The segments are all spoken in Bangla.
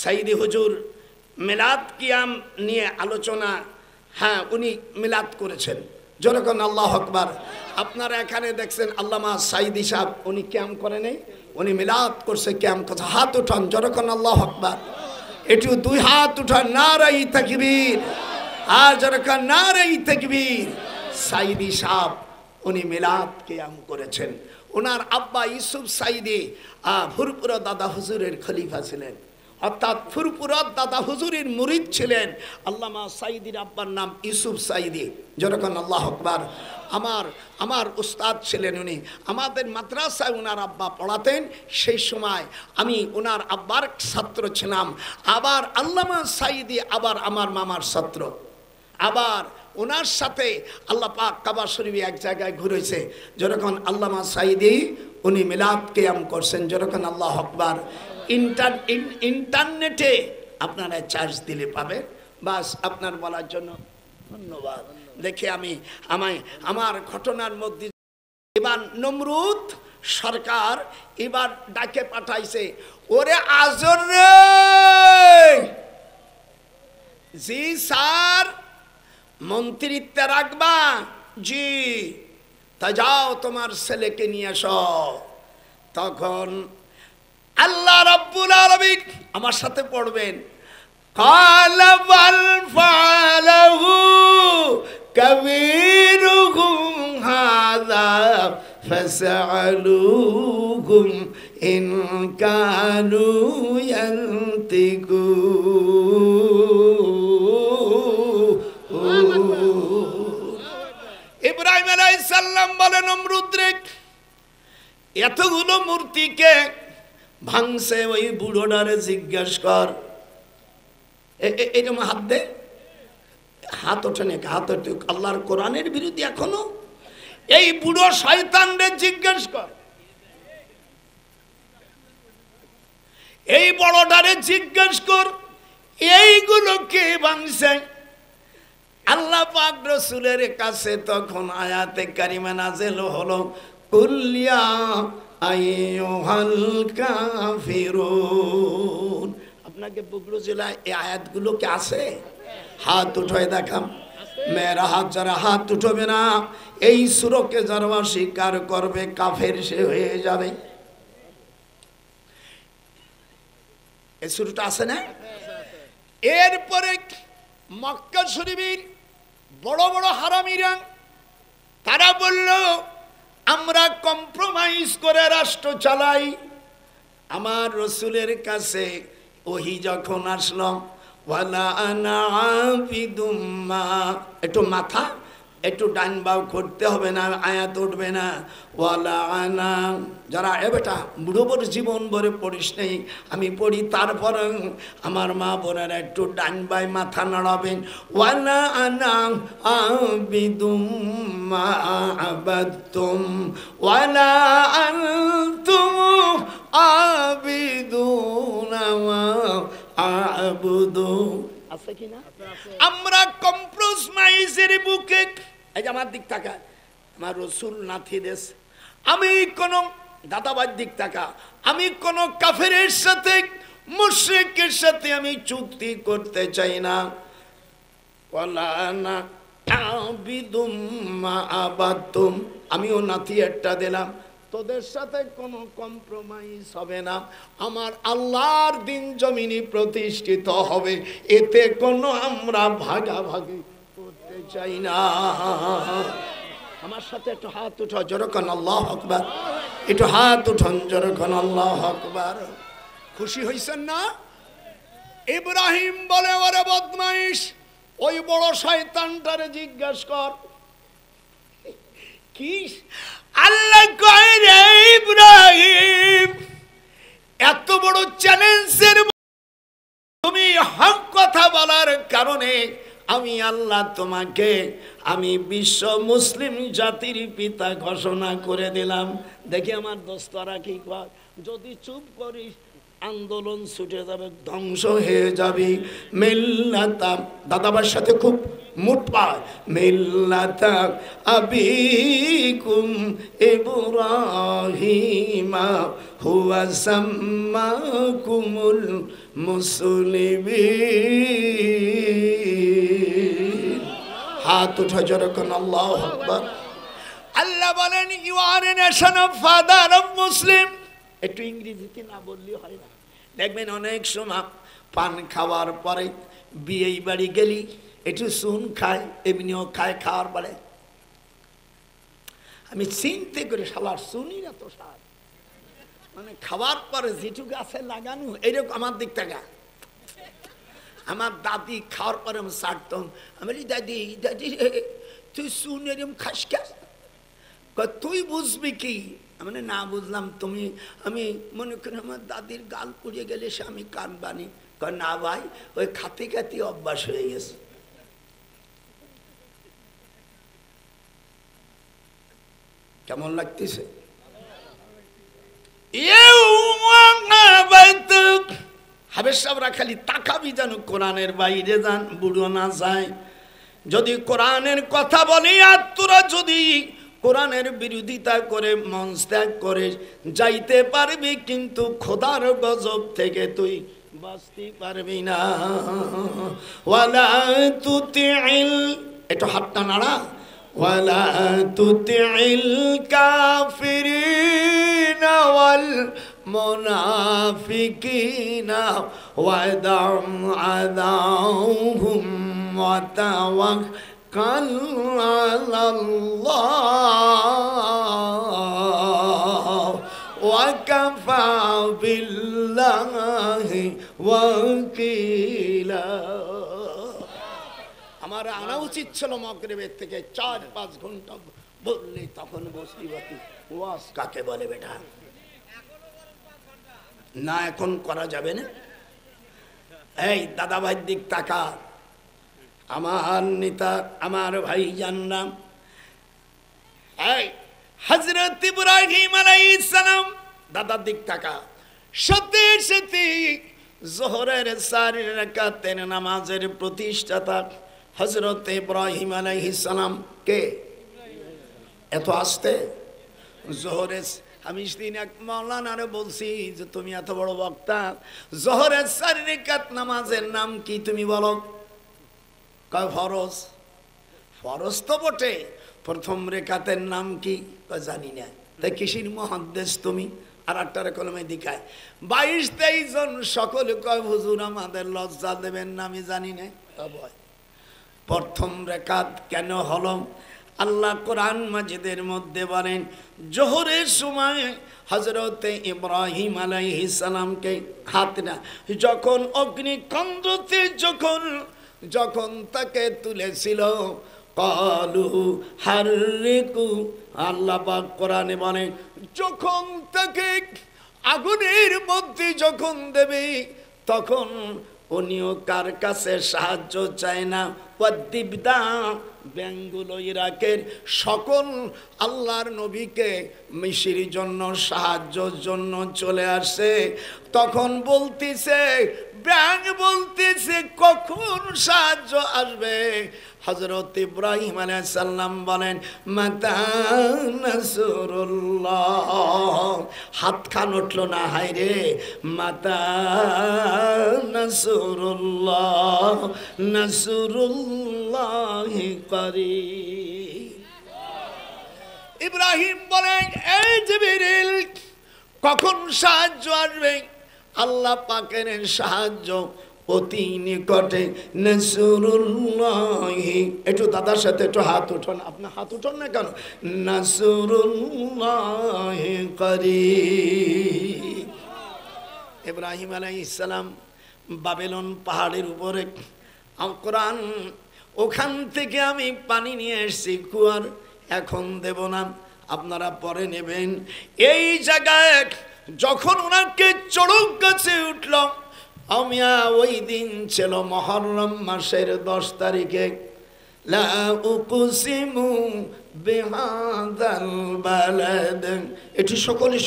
সাইদি হুজুর মিলাদ কিয়াম নিয়ে আলোচনা, হ্যাঁ উনি মিলাদ করেছেন, যখন আল্লাহ আকবার। আপনারা এখানে দেখছেন আল্লামা সাইদি সাহেব, উনি কিয়াম করে নেই, উনি মিলাদ করছে, কিয়াম করছে। হাত উঠান যখন আল্লাহ আকবার, একটু দুই হাত উঠান, নারাই তাকবীর, আর যখন নারাই তাকবীর। সাইদি সাহেব উনি মিলাদ কিয়াম করেছেন। ওনার আব্বা ইউসুফ সাইদি ফুরপুরা দাদা হুজুরের খলিফা ছিলেন, অর্থাৎ ফুরপুরা দাদা হুজুরের মুরিদ ছিলেন। আল্লামা সাইদির আব্বার নাম ইউসুফ সাইদি, যখন আল্লাহ আকবার। আমার উস্তাদ ছিলেন উনি, আমাদের মাদ্রাসায় ওনার আব্বা পড়াতেন। সেই সময় আমি ওনার আব্বার ছাত্র ছিলাম। আবার আল্লামা সাইদি আবার আমার মামার ছাত্র। আবার ওনার সাথে আল্লাহ পাক কাবা শরীফে এক জায়গায় ঘুরেছে, যখন আল্লামা সাইদি উনি মিলাদ কিয়াম করছেন, যখন আল্লাহ আকবার। ইন্টারনেটে আপনারা চার্জ দিলে পাবেন। বাস আপনার বলার জন্য ধন্যবাদ। দেখে আমার ঘটনার মধ্যে এবার নমরুদ সরকার এবার ডাকে পাঠাইছে, ওরে আজর রে। জি স্যার, মন্ত্রিত্ব রাখবা? জি। তা যাও তোমার ছেলেকে নিয়ে আসো। তখন আল্লাহ রাব্বুল আলামিন আমার সাথে পড়বেন, ক্বালা বাল ফালাহু কাবীরুহুম হাযা ফাসআলুহুম ইন কানু ইয়ানতিকুন। ইব্রাহিম আলাইহিস সালাম বলেন, নমরুদ রে, এতগুলো মূর্তিকে ভাঙছে, ওই বুড়োটারে জিজ্ঞেস কর। এরকম হাত দে, হাত ওঠে নাকি? হাত ওঠে। আল্লাহর কোরআনের বিরোধী এখনো? এই বুড়ো শয়তানরে জিজ্ঞেস কর, এই বড়টারে জিজ্ঞেস কর, এইগুলো কে ভাঙছে? আল্লাহ পাক রাসূলের কাছে তখন আয়াতে কারিমা নাযিল হলো, কুল্লিয়া আইয়ুহাল কাফিরুন। আপনাকে বগুড়া জেলায় এই আয়াতগুলো কি আছে? হাত উঠায় দেখাম। মেয়েরা হাত, যারা হাত উঠবে না, এই সূরাকে যারা স্বীকার করবে কাফের সে হয়ে যাবে। এই সূরাটা আছে না? এরপরে মক্কা শরীফের বড় বড় হারামিরা তারা বলল, আমরা কম্প্রোমাইজ করে রাষ্ট্র চালাই। আমার রাসূলের কাছে ওহী যখন আসলো, ওয়ালা আনা আবিদুম মা, একটু মাথা একটু ডান বাউ করতে হবে না, আয়াত উঠবে না। ওয়ালা আনা, যারা এ বেটা বুড়ো বড় জীবন ভরে পড়িস নেই, আমি পড়ি, তারপর আমার মা বোনেরা একটু ডান বাই মাথা নাড়াবেন। ওয়ালা আনা আবিদুম মা আবাদতুম ওয়ালা আনতুম আবিদুনা মা আবুদু। আছে কি না? আমরা কম্প্রোমাইজের বুকে, এই যে আমার দিক তাকা, আমার রাসূল নাথি দেশ, আমি কোন দাদাবাদ দিক তাকা, আমি কোন কাফেরের সাথে মুশরিকের সাথে আমি চুক্তি করতে চাই না। ওয়ালা না আবিদুম মা আবাদতুম, আমিও নাথি একটা দিলাম, তোদের সাথে কোনো কম্প্রোমাইজ হবে না। আমার আল্লাহর দিন জমিনে প্রতিষ্ঠিত হবে, এতে কোনো আমরা ভাগাভাগি করতে চাই না। আমার সাথে একটু হাত উঠো, যখন আল্লাহ আকবার, একটু হাত উঠান, যখন আল্লাহ আকবার। খুশি হইছেন না? ইব্রাহিম বলে, ওরে বদমাইশ, ওই বড় শয়তানটারে জিজ্ঞাস কর কি। আল্লাহ কয়, রে ইব্রাহিম, এত বড় চ্যালেঞ্জের তুমি হক কথা বলার কারণে আমি আল্লাহ তোমাকে আমি বিশ্ব মুসলিম জাতির পিতা ঘোষণা করে দিলাম। দেখি আমার দোস্তরা কি কয়, যদি চুপ করিস আন্দোলন ছুটে যাবে, ধ্বংস হয়ে যাবে। মিল্লাতাম, দাদাবার সাথে খুব মুঠ পায় মিল্লাতা আবিকুম ইব্রাহিমা হুয়া সাম্মাকুমুল মুসলিমিন। হাত উঠা যখন আল্লাহু আকবার। আল্লাহ বলেন you are a nation of father of Muslim. একটু ইংরেজিতে না বললে হয় না। দেখবেন অনেক সময় পান খাওয়ার পরে বিয়ে বাড়ি গেলি একটু চুন খায়, এমনিও খায় খাওয়ার পরে। আমি চিনতে করে শালার শুনি না তো সার, মানে খাওয়ার পরে যেটু গাছে লাগানো এইরকম আমার দিক থেকে। আমার দাদি খাওয়ার পরে আমি ছাড়তাম, আমি দাদি দাদি তুই শুন এরকম খাস খাস, তুই বুঝবি কি? আমি না বুঝলাম তুমি, আমি মনে করি আমার দাদির গাল পুড়িয়ে গেলে সে আমি কান বানি। না ভাই, ওই খাতে খাতে অভ্যাস হয়ে গেছে। কেমন লাগতেছে? হাবের সাহরা খালি তাকাবি যেন কোরআনের বাইরে যান, বুড়ো না যায়। যদি কোরআনের কথা বলি আর তোরা যদি কোরআনের বিরোধিতা করে মঞ্চ ত্যাগ করে যাইতে পারবি, কিন্তু খোদার গজব থেকে তুই বাঁচতে পারবি না। ওয়ালা তুতিল, একটু হাতটা নাড়া। ওয়ালা তুতিল কাফিরিনা ওয়াল মুনাফিকিনা ওয়াদম আযাহুম ওয়া তাওয়াক্কাল আলাল্লাহ ওয়া কাফা বিল্লাহি ওয়াকিলা। আমার আনা উচিত ছিল মাগরিবের থেকে 4-5 ঘন্টা বললে, তখন বসতি বাতি ওয়াজ কাকে বলে বেটা? না এখন করা যাবে না। এই দাদা ভাইয়ের দিক তাকা, আমার নেতা আমার ভাই জানলাম। এই হযরত ইব্রাহিম আলাইহিস সালাম দাদার দিক তাকা। সাথে সাথে যোহরের 4 রাকাতের নামাজের প্রতিষ্ঠাতা হযরত ইব্রাহিম আলাইহিস সালাম কে? এত আসতে যোহরের, আমি সেদিন এক মাওলানারে বলছি যে তুমি এত বড় বক্তা, যোহরের 4 রাকাত নামাজের নাম কি তুমি বলো? কয় ফরজ। ফরজ তো বটে, প্রথম রেখাতের নাম কি? জানি না। তাই কিসির মুহাদ্দিস তুমি? আর একটার কলমে দেখায় 22-23 জন সকলে কয় হুজুর আমাদের লজ্জা দেবেন না, আমি জানি না। প্রথম রেখাত কেন হলো? আল্লাহ কোরআন মাজিদের মধ্যে বলেন জোহরের সময় হযরতে ইব্রাহিম আলাইহিস সালামকে হাত না যখন অগ্নিকুণ্ডতে যখন তাকে তুলেছিল, কালু হাররিকু, আল্লাহ পাক কোরআনে বলেন যখন তাকে আগুনের মধ্যে যখন দেবে তখন উনিও কার কাছে সাহায্য চায় না। ওয়াদিবদা, বেঙ্গুলো ইরাকের সকল আল্লাহর নবীকে মিশির জন্য সাহায্যর জন্য চলে আসে। তখন বলতেছে ব্যাং বলতেছে কখন সাহায্য আসবে? হযরত ইব্রাহিম আলাইহিস সালাম বলেন মাতা নাসরুল্লাহ। হাত খান উঠল না, হায় রে মাতা নাসরুল্লাহ নাসরুল্লাহি করিব। ইব্রাহিম বলেন এই জিবরিল কখন সাহায্য আসবে? আল্লাহ পাকের সাহায্য অতি নিকটে, নাসরুল্লাহি। একটু দাদার সাথে একটু হাত উঠান, আপনার হাত উঠান না কেন? নাসরুল্লাহি করিব। ইব্রাহিম আলাইহিস সালাম বাবেলন পাহাড়ের উপরে, কোরআন ওখান থেকে আমি পানি নিয়ে এসেছি কুয়ার, এখন দেব না, আপনারা পরে নেবেন। এই জায়গায় যখন ওনাকে চড়ক গাছে উঠল, আমিয়া ওই দিন ছিল মুহররম মাসের 10 তারিখে। লা উকসিমু বিহাদাল বালাদ। এটি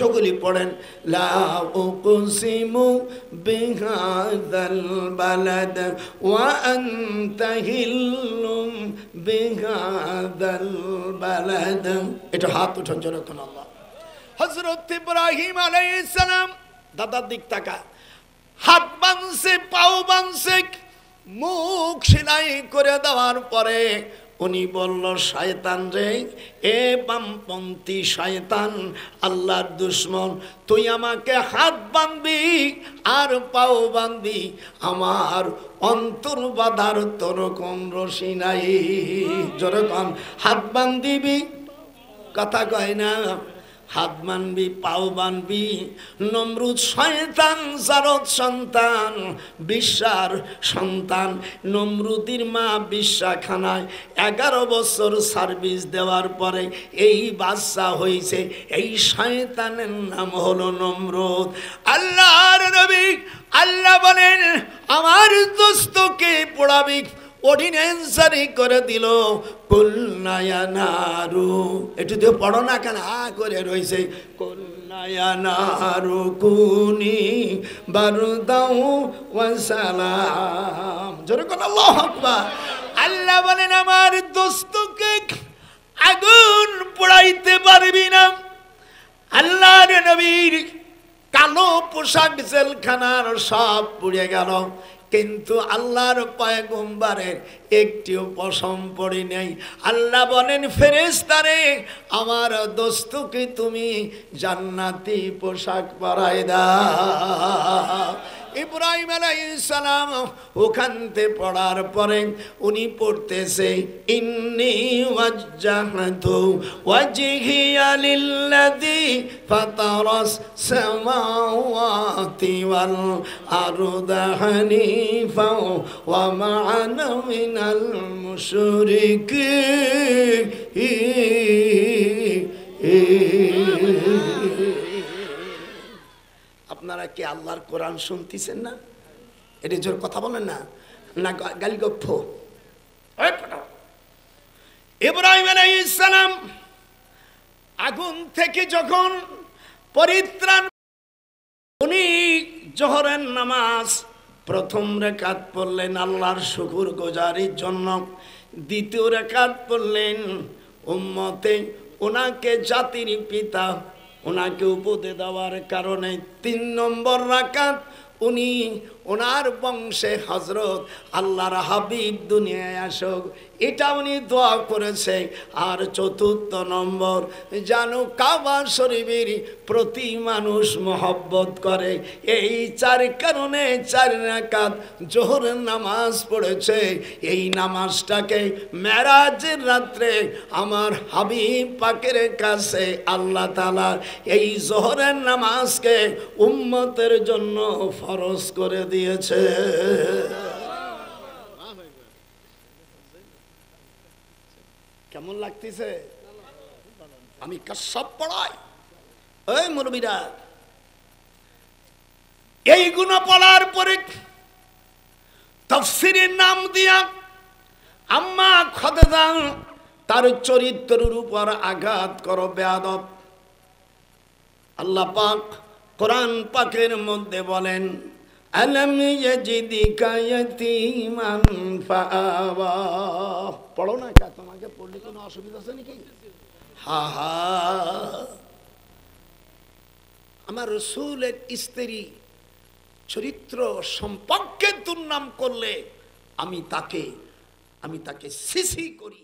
সকলে পড়েন, লা উকসিমু বিহাদাল বালাদ ওয়া আনতা হিল্লুম বিহাদাল বালাদ। এটা হাত উঠান যখন আল্লাহ। হযরত ইব্রাহিম আলাইহিস সালাম দাদার দিক তাকা, হাত বাঁধছে, পাও বাঁধছে, মুখ সেলাই করে দেওয়ার পরে উনি বলল, শয়তান রে, এ বামপন্থী শয়তান, আল্লাহর দুশ্মন, তুই আমাকে হাত বাঁধবি আর পাও বাঁধবি, আমার অন্তর বাঁধার তোর কোন রশি নাই। যখন হাত বাঁধিবি, কথা কয় না, হাত বানবি, পাও বানবি। নমরুদ শয়তান, জারদ সন্তান, বিশ্বার সন্তান। নমরুদির মা বিশ্বাখানায় 11 বছর সার্ভিস দেওয়ার পরে এই বাচ্চা হয়েছে। এই শয়তানের নাম হলো নমরুদ। আল্লাহর নবী আল্লাহ বলেন, আমার দোস্তকে পোড়াবি, অর্ডিন্যান্স জারি করে দিল, কুলনায়া নারু। একটু দিয়ে পড়ো না, কেন হা করে রয়েছে, কুলনায়া নারু কুনি বারদাউ ওয়া সালাম। জোরে কোন আল্লাহু আকবার। আল্লাহ বলেন, আমার দোস্তকে আগুন পোড়াইতে পারবি না। আল্লাহর নবীর কালো পোশাক জেলখানার সব পুড়ে গেল, কিন্তু আল্লাহর পয়গম্বরের একটিও পশম পড়ে নেই। আল্লাহ বলেন, ফেরেশতারে, আমার দোস্তকে তুমি জান্নাতি পোশাক পরাই দাও। ইব্রাহিম আলাইহিস সালাম ওখানতে পড়ার পরে উনি পড়তেছে, ইন্নী ওয়াজ্জাহতু ওয়াজহিয়া লিল্লাযী ফাতারাস সামাওয়াতি ওয়াল আরদা হানিফা ওয়া মা আনা মিনাল মুশরিকিন। আপনারা কি আল্লাহর কোরআন শুনতেছেন না? এটা জোর কথা বলেন না, না গালিগপ্প। ইব্রাহিম আলাইহিস সালাম আগুন থেকে যখন পরিত্রাণ, উনি জোহরের নামাজ প্রথম রাকাত পড়লেন আল্লাহর শুকর গুজারির জন্য, দ্বিতীয় রাকাত পড়লেন উম্মতে ওনাকে জাতির পিতা ওনাকে উপদে দেওয়ার কারণে, 3 নম্বর রাকাত উনি ওনার বংশে হযরত আল্লাহর হাবিব দুনিয়ায় আসুক, এটা উনি দোয়া করেছে। আর 4 নম্বর, জানো কাবা শরীফের প্রতি মানুষ মহব্বত করে, এই 4 কারণে 4 রাকাত জোহরের নামাজ পড়েছে। এই নামাজটাকে মেরাজের রাত্রে আমার হাবিব পাকের কাছে আল্লাহ তাআলা এই জোহরের নামাজকে উম্মতের জন্য ফরজ করে দিয়েছে। কেমন লাগতেছে? আমি কাশাব পড়াই, এই মুরব্বিরা, এইগুলো পড়ার পরে তাফসীরের নাম দিয়া আম্মা খাদিজা তার চরিত্রের উপর আঘাত করো বেয়াদব। আল্লাহ পাক কোরআন পাকের মধ্যে বলেন, আলাম ইয়াজিদিকা ইয়াতীমান ফাআওয়া। পড়ো না, কা তোমাকে পড়লে কোনো অসুবিধা আছে নাকি? হা হা, আমার রাসূলের স্ত্রী চরিত্র সম্পর্কে দুর্নাম করলে আমি তাকে সিসি করি।